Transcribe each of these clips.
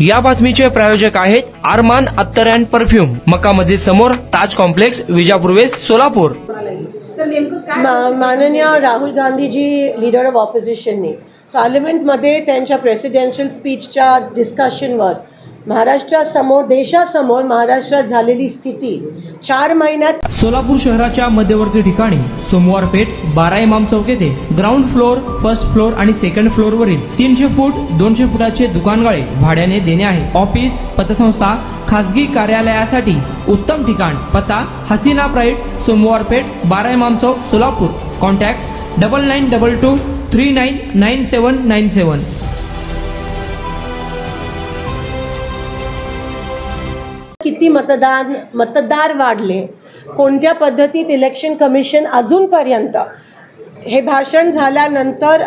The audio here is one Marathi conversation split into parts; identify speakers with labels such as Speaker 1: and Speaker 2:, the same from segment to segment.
Speaker 1: या बातमीचे प्रायोजक आहेत अरमान अत्तर अँड परफ्यूम, मक्का मस्जिद समोर, ताज कॉम्प्लेक्स, विजापूर वेस्ट, सोलापूर.
Speaker 2: तर नेमकं काय
Speaker 3: माननीय राहुल गांधीजी लीडर ऑफ ऑपोजिशनने पार्लमेंटमध्ये त्यांच्या प्रेसिडेन्शियल स्पीचच्या डिस्कशनवर महाराष्ट्रासमोर, देशासमोर महाराष्ट्रात झालेली स्थिती 4 महिन्यात
Speaker 1: सोलापूर शहराच्या मध्यवर्ती ठिकाणी सोमवार पेठ 12 इमाम चौक येथे ग्राउंड फ्लोअर, फर्स्ट फ्लोअर आणि सेकंड फ्लोअर वरील 300 फूट 200 फुटाचे दुकानगाळे भाड्याने देणे आहे. ऑफिस, पतसंस्था, खासगी कार्यालयासाठी उत्तम ठिकाण. पत्ता हसीना प्राईड, सोमवार पेठ 12 इमाम चौक, सोलापूर. कॉन्टॅक्ट 9922 399797.
Speaker 3: किती मतदार वाढले, कोणत्या पद्धतीत इलेक्शन कमिशन अजूनपर्यंत. हे भाषण झाल्यानंतर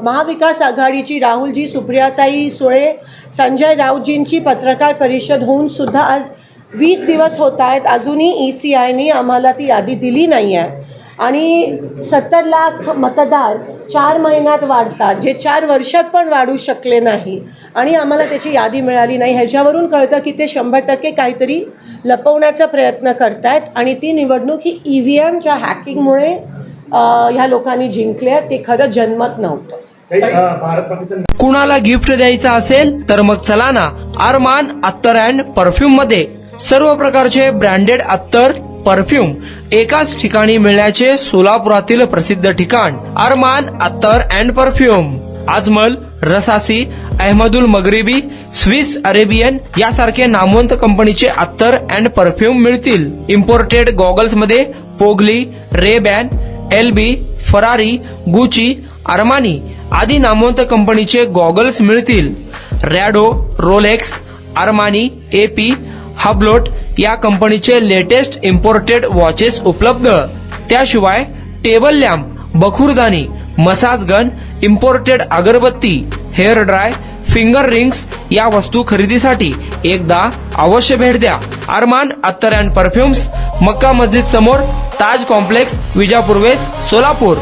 Speaker 3: महाविकास आघाडीची राहुलजी, सुप्रियाताई सुळे, संजय राऊतजींची पत्रकार परिषद होऊन सुद्धा आज 20 दिवस होत आहेत, अजूनही ECIने आम्हाला ती यादी दिली नाही आहे. आणि 70 लाख मतदार 4 महिन्यात वाढतात, जे 4 वर्षात पण वाढू शकले नाही, आणि आम्हाला त्याची यादी मिळाली नाही. ह्याच्यावरून कळतं की ते 100% काहीतरी लपवण्याचा प्रयत्न करतायत. आणि ती निवडणूक ही EVMच्या हॅकिंगमुळे ह्या लोकांनी जिंकले आहे. ते खरं जन्मत नव्हतं.
Speaker 1: कुणाला गिफ्ट द्यायचं असेल तर मग चला ना अरमान अत्तर अँड परफ्यूम मध्ये. सर्व प्रकारचे ब्रँडेड अत्तर, परफ्यूम एकाच ठिकाणी मिळण्याचे सोलापुरातील प्रसिद्ध ठिकाण Armaan Attar and perfume. Ajmal, Rasasi, Ahmed al Maghribi, Swiss Arabian यासारखे नामवंत कंपनीचे अत्तर अँड परफ्यूम मिळतील. इम्पोर्टेड गॉगल्स मध्ये पोगली, Ray Ban, LB, Ferrari, Gucci, Armani आदी नामवंत कंपनीचे गॉगल्स मिळतील. Rado, Rolex, Armani, AP, Hublot या कंपनीचे लेटेस्ट इम्पोर्टेड वॉचेस उपलब्ध. त्याशिवाय टेबल लॅम्प, बखुरदानी, मसाज गन, इम्पोर्टेड अगरबत्ती, हेअर ड्राय, फिंगर रिंग्स या वस्तू खरेदीसाठी एकदा अवश्य भेट द्या. अरमान अत्तर अँड परफ्यूम्स, मक्का मस्जिद समोर, ताज कॉम्प्लेक्स, विजापूर वेस्ट, सोलापूर.